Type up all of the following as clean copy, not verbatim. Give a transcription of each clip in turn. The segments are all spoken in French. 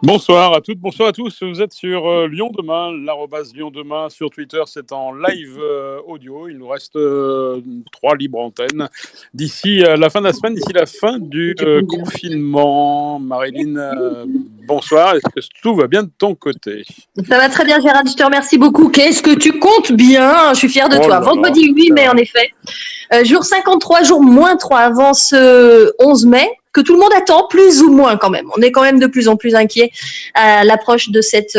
Bonsoir à toutes, bonsoir à tous. Vous êtes sur Lyon Demain, l'arobase Lyon Demain. Sur Twitter, c'est en live audio. Il nous reste 3 libres antennes d'ici la fin de la semaine, d'ici la fin du confinement. Marilyn, bonsoir. Est-ce que tout va bien de ton côté? Ça va très bien, Gérard. Je te remercie beaucoup. Qu'est-ce que tu comptes bien? Je suis fière de toi. Vendredi 8 mai, en effet. Jour 53, jour moins 3 avant ce 11 mai. Que tout le monde attend, plus ou moins quand même. On est quand même de plus en plus inquiet à l'approche de cette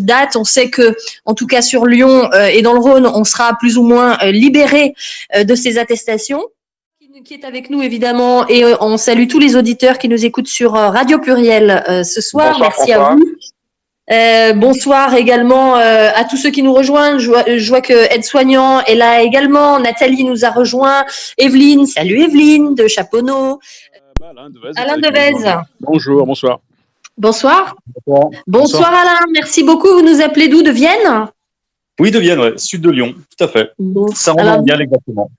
date. On sait que, en tout cas sur Lyon et dans le Rhône, on sera plus ou moins libéré de ces attestations. Qui est avec nous évidemment, et on salue tous les auditeurs qui nous écoutent sur Radio Pluriel ce soir. Bonsoir, merci François. À vous. Bonsoir également à tous ceux qui nous rejoignent. Je vois que Aide-Soignant est là également. Nathalie nous a rejoint. Evelyne, salut Evelyne de Chaponneau. Alain Devez. Bonjour, bonsoir. Bonsoir. Bonsoir Alain, merci beaucoup. Vous nous appelez d'où? De Vienne? Oui, de Vienne, ouais. Sud de Lyon, tout à fait. Bon. Ça rend bien exactement.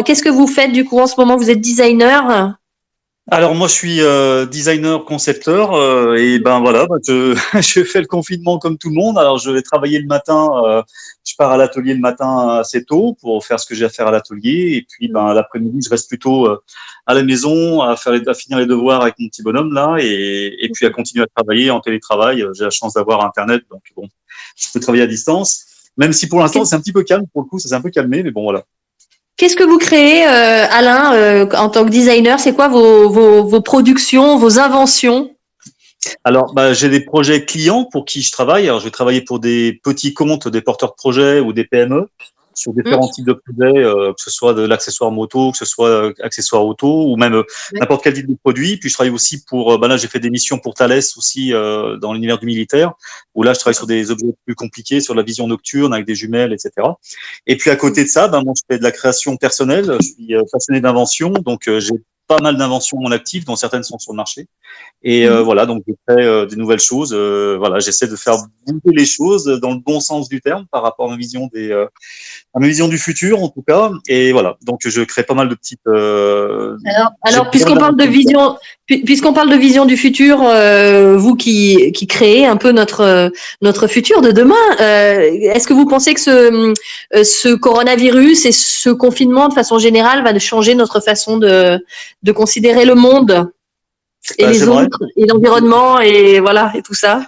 Qu'est-ce que vous faites du coup en ce moment? Vous êtes designer? Alors moi je suis designer concepteur et ben voilà, je fais le confinement comme tout le monde. Alors je vais travailler le matin, je pars à l'atelier le matin assez tôt pour faire ce que j'ai à faire à l'atelier et puis ben l'après-midi je reste plutôt à la maison à finir les devoirs avec mon petit bonhomme là et puis à continuer à travailler en télétravail. J'ai la chance d'avoir internet donc bon, je peux travailler à distance. Même si pour l'instant c'est un petit peu calme, pour le coup ça s'est un peu calmé, mais bon voilà. Qu'est-ce que vous créez, Alain, en tant que designer? C'est quoi vos productions, vos inventions? Alors, j'ai des projets clients pour qui je travaille. Alors, je vais travailler pour des petits comptes, des porteurs de projets ou des PME sur différents types de projets, que ce soit de l'accessoire moto, que ce soit accessoire auto ou même n'importe quel type de produit. Puis je travaille aussi pour, là j'ai fait des missions pour Thales aussi dans l'univers du militaire, où là je travaille sur des objets plus compliqués, sur la vision nocturne avec des jumelles, etc. Et puis à côté de ça, moi je fais de la création personnelle. Je suis passionné d'invention, donc j'ai pas mal d'inventions en actif, dont certaines sont sur le marché. Et voilà, donc je fais des nouvelles choses. Voilà, j'essaie de faire bouger les choses dans le bon sens du terme par rapport à ma vision à ma vision du futur en tout cas. Et voilà, donc je crée pas mal de petites. Alors puisqu'on parle de vision du futur, vous qui créez un peu notre futur de demain, est-ce que vous pensez que ce coronavirus et ce confinement de façon générale va changer notre façon de considérer le monde et les autres et l'environnement et voilà et tout ça?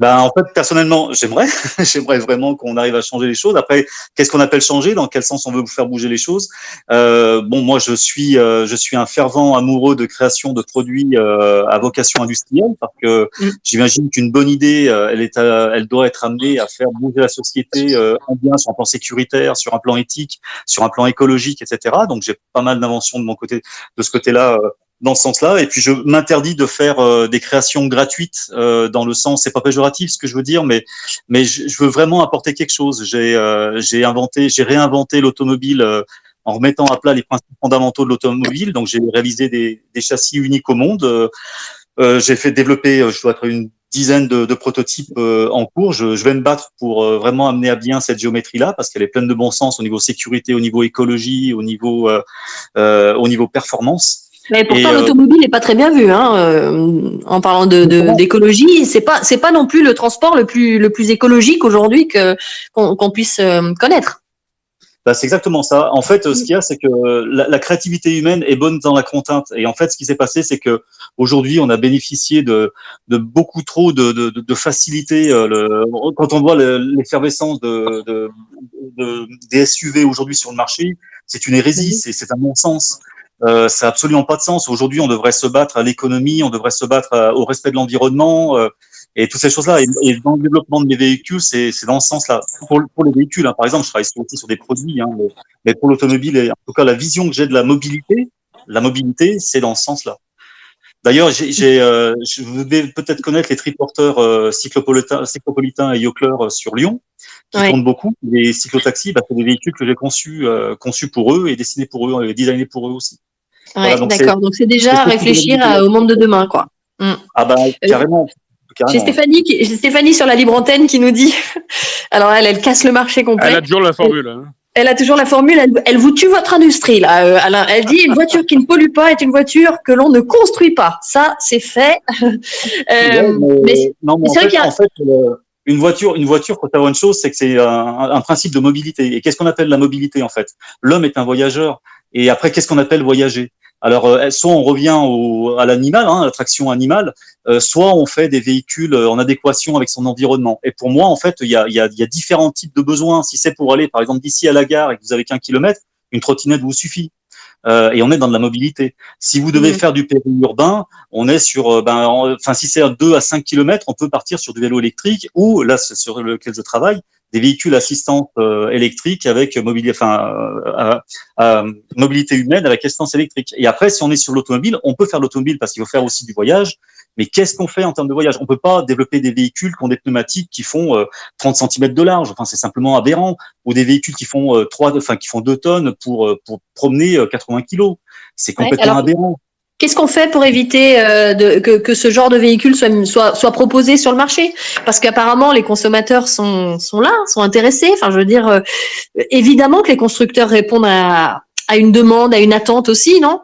En fait, personnellement, j'aimerais vraiment qu'on arrive à changer les choses. Après, qu'est-ce qu'on appelle changer? Dans quel sens on veut faire bouger les choses? Moi, je suis un fervent amoureux de création de produits à vocation industrielle, parce que j'imagine qu'une bonne idée, elle doit être amenée à faire bouger la société en bien sur un plan sécuritaire, sur un plan éthique, sur un plan écologique, etc. Donc, j'ai pas mal d'inventions de mon côté, de ce côté-là. Dans ce sens-là, et puis je m'interdis de faire des créations gratuites dans le sens, c'est pas péjoratif ce que je veux dire, mais je veux vraiment apporter quelque chose. J'ai réinventé l'automobile en remettant à plat les principes fondamentaux de l'automobile. Donc j'ai réalisé des châssis uniques au monde. J'ai fait développer, je dois être une dizaine de prototypes en cours. Je vais me battre pour vraiment amener à bien cette géométrie-là, parce qu'elle est pleine de bon sens au niveau sécurité, au niveau écologie, au niveau performance. Mais pourtant, l'automobile n'est pas très bien vue, en parlant d'écologie. C'est pas non plus le transport le plus écologique aujourd'hui qu'on puisse connaître. C'est exactement ça. En fait, ce qu'il y a, c'est que la créativité humaine est bonne dans la contrainte. Et en fait, ce qui s'est passé, c'est que aujourd'hui, on a bénéficié de beaucoup trop de facilité. Quand on voit l'effervescence des SUV aujourd'hui sur le marché, c'est une hérésie, c'est un non-sens. Ça n'a absolument pas de sens. Aujourd'hui, on devrait se battre à l'économie, on devrait se battre au respect de l'environnement et toutes ces choses-là. Et dans le développement de mes véhicules, c'est dans ce sens-là. Pour les véhicules, par exemple, je travaille aussi sur des produits, mais pour l'automobile, et en tout cas, la vision que j'ai de la mobilité, c'est dans ce sens-là. D'ailleurs, vous devez peut-être connaître les triporteurs cyclopolitains et Yocler sur Lyon, qui tournent beaucoup. Les cyclotaxis, c'est des véhicules que j'ai conçus pour eux et dessinés pour eux et designés pour eux aussi. Ouais, voilà, d'accord. Donc c'est déjà réfléchir au monde de demain, quoi. Carrément. J'ai Stéphanie sur la libre antenne qui nous dit. Alors elle casse le marché complet. Elle a toujours la formule. Elle a toujours la formule, elle vous tue votre industrie, là, Alain. Elle dit une voiture qui ne pollue pas est une voiture que l'on ne construit pas. Ça, c'est fait. Non, mais c'est vrai qu'il y a... en fait, une voiture, faut savoir une chose, c'est que c'est un principe de mobilité. Et qu'est-ce qu'on appelle la mobilité, en fait? L'homme est un voyageur. Et après, qu'est-ce qu'on appelle voyager? Alors, soit on revient à l'animal, hein, à l'attraction animale, soit on fait des véhicules en adéquation avec son environnement. Et pour moi, en fait, il y a différents types de besoins. Si c'est pour aller, par exemple, d'ici à la gare et que vous avez qu'1 kilomètre, une trottinette vous suffit. Et on est dans de la mobilité. Si vous devez faire du périurbain, on est sur, enfin, si c'est 2 à 5 kilomètres, on peut partir sur du vélo électrique ou, là, c'est sur lequel je travaille, des véhicules assistance électrique avec mobilité, mobilité humaine avec assistance électrique. Et après, si on est sur l'automobile, on peut faire l'automobile parce qu'il faut faire aussi du voyage. Mais qu'est-ce qu'on fait en termes de voyage? On peut pas développer des véhicules qui ont des pneumatiques qui font 30 cm de large. Enfin, c'est simplement aberrant. Ou des véhicules qui font qui font 2 tonnes pour promener 80 kilos. C'est complètement aberrant. Qu'est-ce qu'on fait pour éviter que ce genre de véhicule soit proposé sur le marché? Parce qu'apparemment, les consommateurs sont là, sont intéressés. Enfin, je veux dire, évidemment que les constructeurs répondent à une demande, à une attente aussi, non?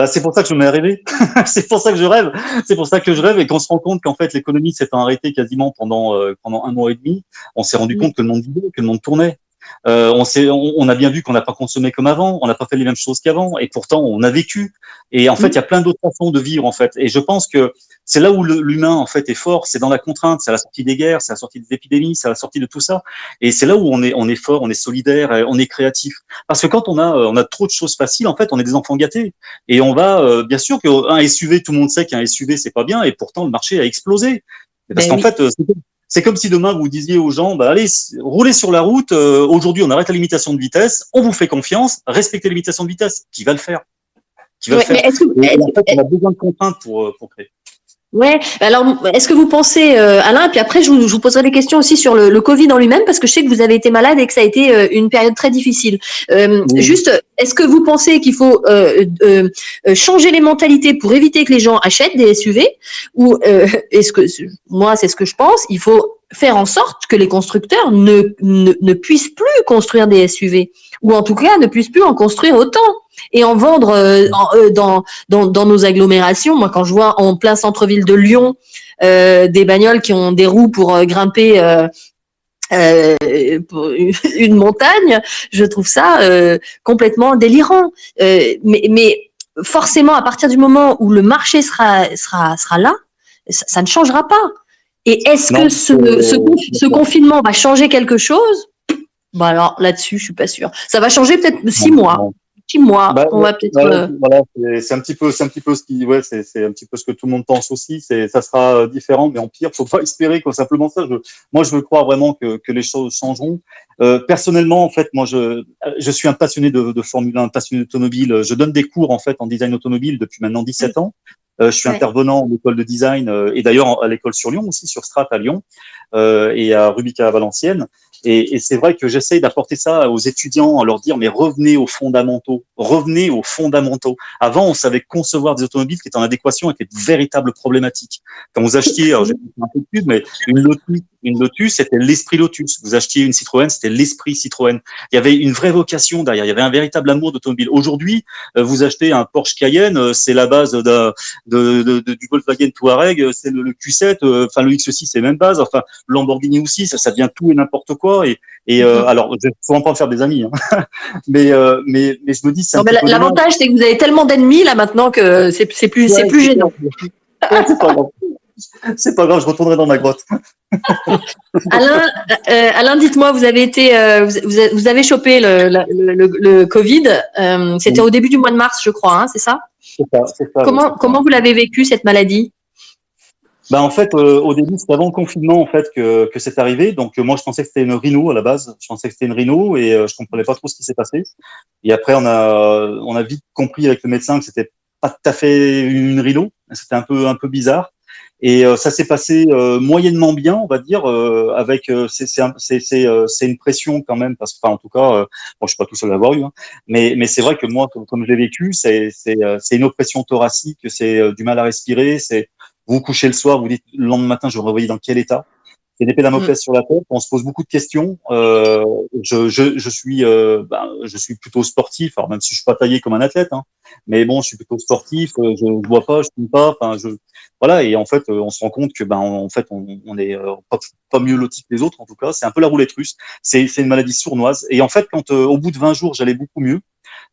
C'est pour ça que je m'ai rêvé. C'est pour ça que je rêve. C'est pour ça que je rêve et qu'on se rend compte qu'en fait l'économie s'est arrêtée quasiment pendant 1 mois et demi. On s'est rendu compte que le monde vivait, que le monde tournait. On a bien vu qu'on n'a pas consommé comme avant, on n'a pas fait les mêmes choses qu'avant, et pourtant on a vécu. Et en fait, il y a plein d'autres façons de vivre en fait. Et je pense que c'est là où l'humain en fait est fort, c'est dans la contrainte, c'est à la sortie des guerres, c'est à la sortie des épidémies, c'est à la sortie de tout ça. Et c'est là où on est fort, on est solidaire, on est créatif. Parce que quand on a trop de choses faciles, en fait, on est des enfants gâtés. Et on va, bien sûr qu'un SUV, tout le monde sait qu'un SUV c'est pas bien, et pourtant le marché a explosé. Parce qu'en fait, c'est comme si demain vous disiez aux gens, allez, roulez sur la route, aujourd'hui on arrête la limitation de vitesse, on vous fait confiance, respectez les limitations de vitesse. Qui va le faire? Qui va le faire? En fait, on a besoin de contraintes pour créer. Ouais. Alors, est-ce que vous pensez, Alain, et puis après je vous poserai des questions aussi sur le Covid en lui-même, parce que je sais que vous avez été malade et que ça a été une période très difficile. Juste, est-ce que vous pensez qu'il faut changer les mentalités pour éviter que les gens achètent des SUV, ou est-ce que moi c'est ce que je pense, il faut faire en sorte que les constructeurs ne puissent plus construire des SUV, ou en tout cas ne puissent plus en construire autant et en vendre dans nos agglomérations. Moi, quand je vois en plein centre-ville de Lyon des bagnoles qui ont des roues pour grimper pour une montagne, je trouve ça complètement délirant. Mais forcément, à partir du moment où le marché sera là, ça ne changera pas. Et est-ce que ce confinement va changer quelque chose? Alors là-dessus, je suis pas sûre. Ça va changer peut-être 6 mois. 6 mois, on va peut-être. Voilà, c'est un petit peu ce qui, c'est un petit peu ce que tout le monde pense aussi. Ça sera différent, mais en pire. Faut pas espérer quoi. Simplement ça. Moi, je veux croire vraiment que les choses changeront. Personnellement, en fait, moi, je suis un passionné de Formule 1, un passionné d'automobile. Je donne des cours en fait en design automobile depuis maintenant 17 ans. Je suis intervenant en école de design et d'ailleurs à l'école sur Lyon aussi, sur Strat à Lyon et à Rubika à Valenciennes. Et c'est vrai que j'essaye d'apporter ça aux étudiants, à leur dire mais revenez aux fondamentaux, revenez aux fondamentaux. Avant, on savait concevoir des automobiles qui étaient en adéquation avec les véritables problématiques. Quand vous achetiez, alors j'ai un peu de pub, mais une Lotus, c'était l'esprit Lotus. Vous achetiez une Citroën, c'était l'esprit Citroën. Il y avait une vraie vocation derrière, il y avait un véritable amour d'automobile. Aujourd'hui, vous achetez un Porsche Cayenne, c'est la base du Volkswagen Touareg, c'est le Q7, enfin le X6 c'est même base, enfin Lamborghini aussi, ça devient tout et n'importe quoi. Alors, je ne faut pas me faire des amis, hein. mais je me dis c'est l'avantage c'est que vous avez tellement d'ennemis là maintenant que c'est plus gênant. C'est pas grave, je retournerai dans ma grotte. Alain, dites-moi, vous avez vous avez chopé le Covid. C'était au début du mois de mars, je crois, hein, c'est ça? C'est ça. Comment vous l'avez vécu cette maladie? En fait, au début, c'était avant le confinement en fait que c'est arrivé. Donc moi, je pensais que c'était une rhino à la base. Je pensais que c'était une rhino et je comprenais pas trop ce qui s'est passé. Et après, on a vite compris avec le médecin que c'était pas tout à fait une rhino. C'était un peu bizarre. Et ça s'est passé moyennement bien, on va dire, avec c'est une pression quand même parce que, enfin, en tout cas, je suis pas tout seul à l'avoir eu, hein, mais c'est vrai que moi, comme je l'ai vécu, c'est une oppression thoracique, c'est du mal à respirer, c'est vous couchez le soir, vous dites le lendemain matin, je vais me réveiller dans quel état. c'est une épée Damoclès sur la tête. On se pose beaucoup de questions. Je suis plutôt sportif, alors même si je suis pas taillé comme un athlète, hein, mais bon, je suis plutôt sportif. Je bois pas, je fume pas. Enfin, voilà. Et en fait, on se rend compte que en fait, on est pas mieux lotis que les autres. En tout cas, c'est un peu la roulette russe. C'est une maladie sournoise. Et en fait, quand au bout de 20 jours, j'allais beaucoup mieux.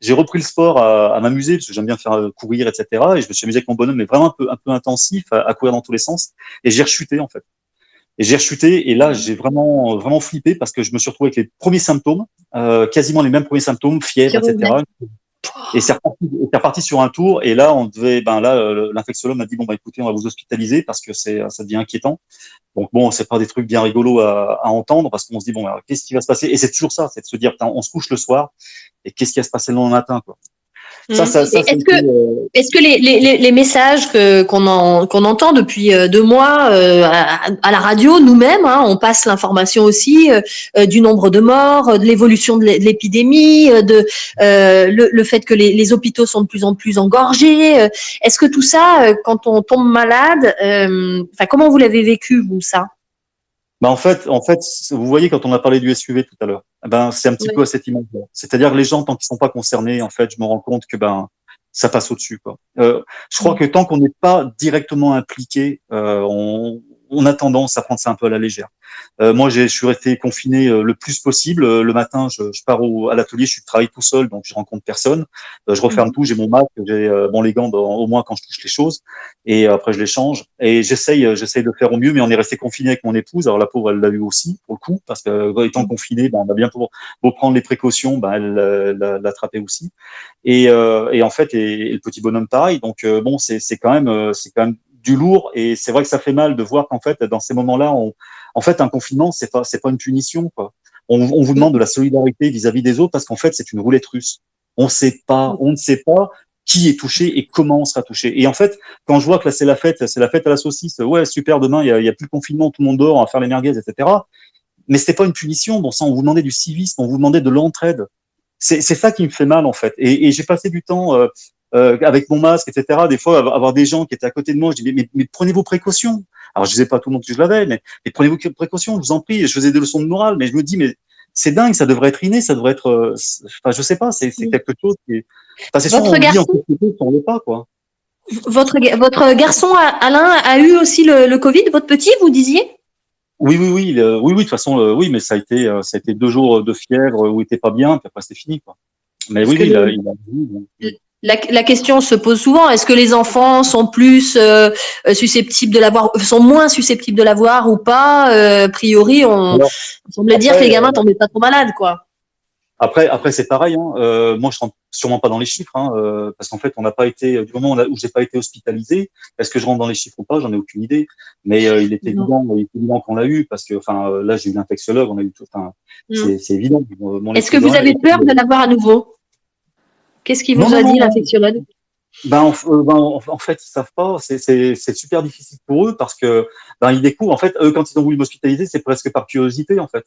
J'ai repris le sport à m'amuser parce que j'aime bien faire courir, etc. Et je me suis amusé avec mon bonhomme, mais vraiment un peu intensif, à courir dans tous les sens. Et j'ai rechuté en fait. Et j'ai rechuté et là j'ai vraiment flippé parce que je me suis retrouvé avec les premiers symptômes, quasiment les mêmes premiers symptômes, fièvre, etc. Et c'est reparti sur un tour. Et là l'infectiologue m'a dit bon écoutez, on va vous hospitaliser parce que ça devient inquiétant. Donc bon, c'est pas des trucs bien rigolos à entendre parce qu'on se dit bon alors, qu'est-ce qui va se passer? Et c'est toujours ça, c'est de se dire on se couche le soir et qu'est-ce qui va se passer le lendemain matin quoi. Est-ce que les messages qu'on entend depuis 2 mois à la radio, nous-mêmes, hein, on passe l'information aussi du nombre de morts, de l'évolution de l'épidémie, le fait que les hôpitaux sont de plus en plus engorgés. Est-ce que tout ça, quand on tombe malade, comment vous l'avez vécu, vous, ça? En fait, vous voyez quand on a parlé du SUV tout à l'heure, c'est un petit peu à cette image-là. C'est-à-dire les gens tant qu'ils sont pas concernés, en fait, je me rends compte que ça passe au-dessus quoi. Je crois que tant qu'on n'est pas directement impliqué, on a tendance à prendre ça un peu à la légère. Moi, je suis resté confiné le plus possible. Le matin, je pars à l'atelier, je travaille tout seul, donc je rencontre personne. Je referme tout, j'ai mon masque, j'ai les gants au moins quand je touche les choses, et après je les change. Et j'essaye de faire au mieux, mais on est resté confiné avec mon épouse. Alors la pauvre, elle l'a eu aussi pour le coup, parce que étant confinée, on a bien pour prendre les précautions, elle l'a attrapé aussi. Et en fait, et le petit bonhomme pareil. Donc c'est quand même du lourd, et c'est vrai que ça fait mal de voir qu'en fait dans ces moments-là, en fait un confinement c'est pas une punition quoi. On vous demande de la solidarité vis-à-vis des autres parce qu'en fait c'est une roulette russe. On ne sait pas qui est touché et comment on sera touché. Et en fait, quand je vois que là c'est la fête à la saucisse, ouais super, demain il y a plus le confinement, tout le monde dort, on va faire les merguez, etc. Mais c'était pas une punition, bon sang, on vous demandait du civisme, on vous demandait de l'entraide. C'est ça qui me fait mal en fait. Et j'ai passé du temps avec mon masque, etc. Des fois, avoir des gens qui étaient à côté de moi, je dis mais prenez vos précautions. Alors je disais pas à tout le monde que je l'avais, mais prenez vos précautions, je vous en prie. Je faisais des leçons de morale, mais je me dis mais c'est dingue, ça devrait être inné, ça devrait être, je sais pas, c'est quelque chose qui est. C'est sûr, on dit en société, on l'est pas quoi. Votre garçon Alain a eu aussi le Covid, votre petit, vous disiez? Oui, de toute façon, oui, mais ça a été 2 jours de fièvre où il était pas bien, puis après c'était fini, quoi. Mais oui, la question se pose souvent. Est-ce que les enfants sont plus susceptibles de l'avoir, sont moins susceptibles de l'avoir ou pas? A priori, on semblait dire que les gamins tombaient pas trop malades, quoi. Après, c'est pareil. Hein. Moi, je rentre sûrement pas dans les chiffres, parce qu'en fait, on n'a pas été du moment où j'ai pas été hospitalisé. Est-ce que je rentre dans les chiffres ou pas? J'en ai aucune idée. Mais il est évident qu'on l'a eu parce que, là, j'ai eu l'infectiologue, on a eu tout. C'est évident. Est-ce que vous avez peur de l'avoir à nouveau? Qu'est-ce qu'il vous a dit, l'infectiologue? En fait, ils savent pas. C'est super difficile pour eux parce que ils découvrent. En fait, eux, quand ils ont voulu m'hospitaliser, c'est presque par curiosité, en fait.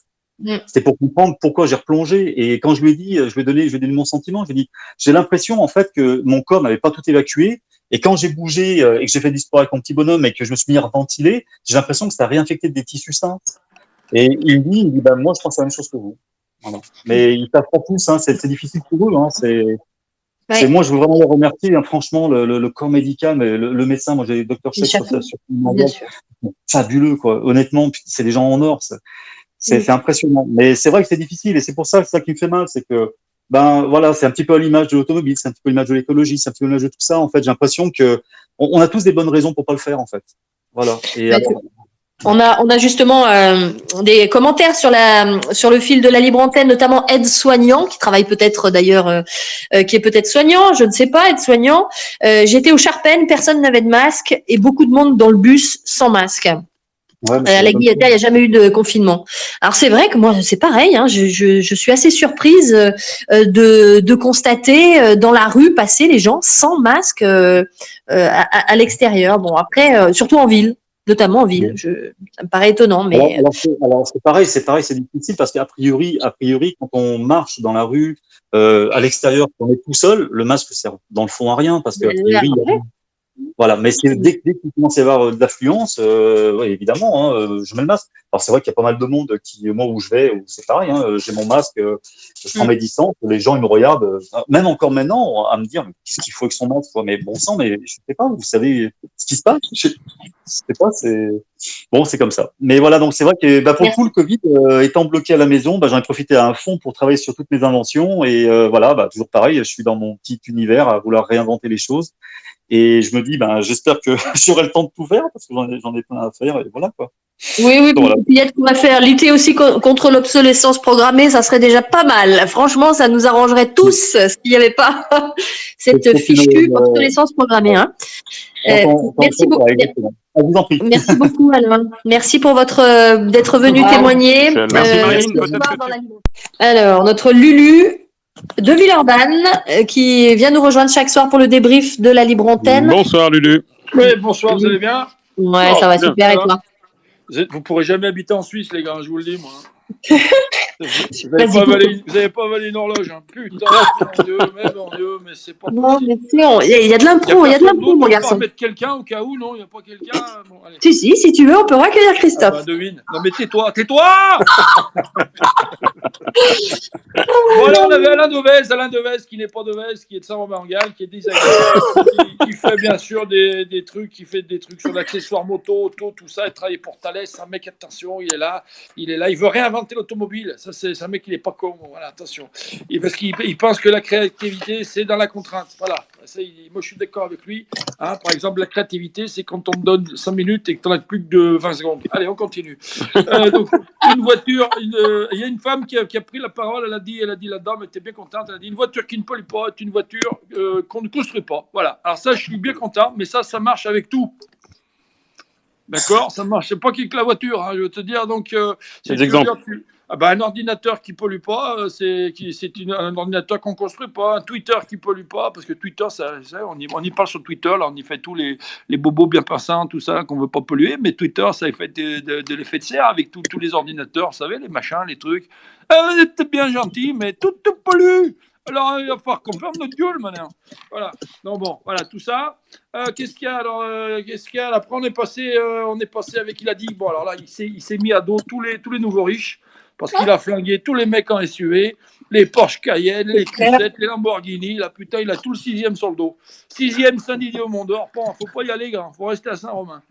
C'était pour comprendre pourquoi j'ai replongé. Et quand je lui ai dit, je lui ai donné mon sentiment. Je lui ai dit, j'ai l'impression en fait que mon corps n'avait pas tout évacué. Et quand j'ai bougé et que j'ai fait du sport avec mon petit bonhomme et que je me suis mis à ventiler, j'ai l'impression que ça a réinfecté des tissus sains. Et il me dit, moi je pense la même chose que vous. Voilà. Mais ils savent pas tous. C'est difficile pour eux. Moi, je veux vraiment les remercier. Franchement, le corps médical, mais le médecin, moi j'ai le docteur Chef sur fabuleux quoi. Honnêtement, c'est des gens en or. C'est impressionnant. Mais c'est vrai que c'est difficile et c'est pour ça que ça qui me fait mal, c'est que voilà, c'est un petit peu à l'image de l'automobile, c'est un petit peu à l'image de l'écologie, c'est un petit peu à l'image de tout ça. En fait, j'ai l'impression que on a tous des bonnes raisons pour pas le faire en fait. Voilà. Et on a justement des commentaires sur le fil de la libre antenne, notamment aide-soignant qui travaille peut-être d'ailleurs, qui est peut-être soignant, je ne sais pas, aide-soignant. J'étais au Charpennes, personne n'avait de masque et beaucoup de monde dans le bus sans masque. Ouais, à la Guillotine, il n'y a jamais eu de confinement. Alors c'est vrai que moi c'est pareil, je suis assez surprise de constater dans la rue passer les gens sans masque à l'extérieur. Bon après, surtout en ville, notamment en ville, ça me paraît étonnant. Mais alors c'est pareil, c'est difficile parce qu'a priori quand on marche dans la rue à l'extérieur, quand on est tout seul, le masque sert dans le fond à rien parce que Voilà, mais dès qu'il commence à y avoir de l'affluence, ouais, évidemment, hein, je mets le masque. Alors c'est vrai qu'il y a pas mal de monde moi où je vais, où c'est pareil, hein, j'ai mon masque, je prends mes distances, les gens ils me regardent, même encore maintenant, à me dire mais qu'est-ce qu'il faut avec son masque, quoi. Mais bon sang, mais je sais pas, vous savez ce qui se passe, je sais pas, c'est comme ça. Mais voilà, donc c'est vrai que pour le coup, le Covid étant bloqué à la maison, j'en ai profité à un fond pour travailler sur toutes mes inventions et voilà, toujours pareil, je suis dans mon petit univers à vouloir réinventer les choses. Et je me dis, j'espère que j'aurai le temps de tout faire parce que j'en ai plein à faire et voilà quoi. Oui, Voilà. peut-être qu'on va faire lutter aussi contre l'obsolescence programmée, ça serait déjà pas mal. Franchement, ça nous arrangerait tous s'il n'y avait pas cette fichue obsolescence programmée. Hein. Merci beaucoup. On vous en prie. Merci beaucoup, Alain. Merci pour d'être venu témoigner. Merci, Marilyn. Alors, notre Lulu de Villeurbanne qui vient nous rejoindre chaque soir pour le débrief de la libre antenne. Bonsoir, Lulu. Oui, bonsoir, vous allez bien? Ouais, ça va super, et toi? Vous pourrez jamais habiter en Suisse, les gars, je vous le dis, moi. Vous n'avez pas avalé une horloge, hein. Putain, mon Dieu, mais c'est pas possible. Non, mais il y a de l'impro, mon garçon. On peut mettre quelqu'un au cas où, non? Il n'y a pas quelqu'un? Bon, si tu veux, on peut accueillir Christophe. Devine. Non, mais tais-toi! Voilà, on avait Alain Devez, qui n'est pas Devez, qui est de Saint-Romain-en-Galles, qui est designer, qui fait bien sûr des trucs, qui fait des trucs sur l'accessoire moto, auto, tout ça, il travaille pour Thales, un mec, attention, il est là, il veut réinventer l'automobile, ça c'est un mec, il n'est pas con, voilà, attention, parce qu'il pense que la créativité, c'est dans la contrainte, voilà, ça, moi je suis d'accord avec lui, hein, par exemple, la créativité, c'est quand on te donne 5 minutes et que tu n'en as plus que de 20 secondes. Allez, on continue. Donc, une voiture, il y a une femme qui a pris la parole, elle a dit la dame était bien contente, elle a dit une voiture qui ne pollue pas est une voiture qu'on ne construit pas. Voilà. Alors ça, je suis bien content, mais ça marche avec tout. D'accord? Ça marche. C'est pas que la voiture, hein, je veux te dire. Donc, des exemples. Un ordinateur qui pollue pas, c'est un ordinateur qu'on construit pas. Un Twitter qui pollue pas, parce que Twitter, on y parle sur Twitter, là, on y fait tous les bobos bien passants, tout ça, qu'on veut pas polluer. Mais Twitter, ça a fait de l'effet de serre avec tous les ordinateurs, vous savez, les machins, les trucs. C'est bien gentil, mais tout pollue. Alors, il va falloir qu'on ferme notre gueule maintenant. Voilà. Donc bon, voilà, tout ça. Qu'est-ce qu'il y a alors qu'est-ce qu'il y a après, on est passé avec, il a dit, bon, alors là, il s'est mis à dos tous les nouveaux riches, parce qu'il a flingué tous les mecs en SUV, les Porsche Cayenne, les Q7, les Lamborghini. Là, putain, il a tout le 6e sur le dos. 6e Saint-Didier au Mont-d'Or. Bon, faut pas y aller, gars. Faut rester à Saint-Romain.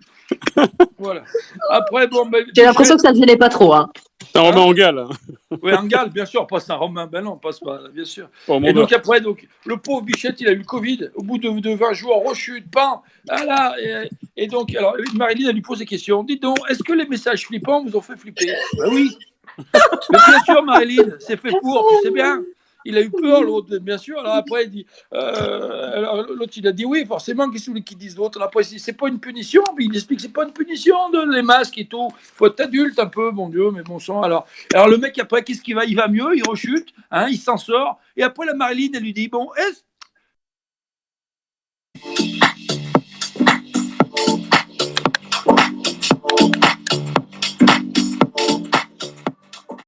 Voilà. Après, bon, j'ai l'impression que ça ne gênait pas trop, hein. Saint-Romain-en-Galles. Oui, en Galles, bien sûr, pas Saint-Romain. Ben non, passe pas, bien sûr. Et donc après, le pauvre Bichette, il a eu le Covid. Au bout de 20 jours, rechute, pan. Voilà. Et donc, alors, Marilyn, elle lui pose des questions. Dites donc, est-ce que les messages flippants vous ont fait flipper? Ben oui. Mais bien sûr, Marilyn, c'est fait pour, tu sais bien. Il a eu peur, l'autre, bien sûr. Alors après, il dit, l'autre, il a dit oui, forcément, qu'est-ce qu'ils disent l'autre? Après, il dit, c'est pas une punition. Puis il explique, c'est pas une punition, les masques et tout. Il faut être adulte un peu, mon Dieu, mais bon sang. Alors le mec, après, qu'est-ce qu'il va? Il va mieux, il rechute, hein, il s'en sort. Et après, la Marilyn, elle lui dit, bon, est-ce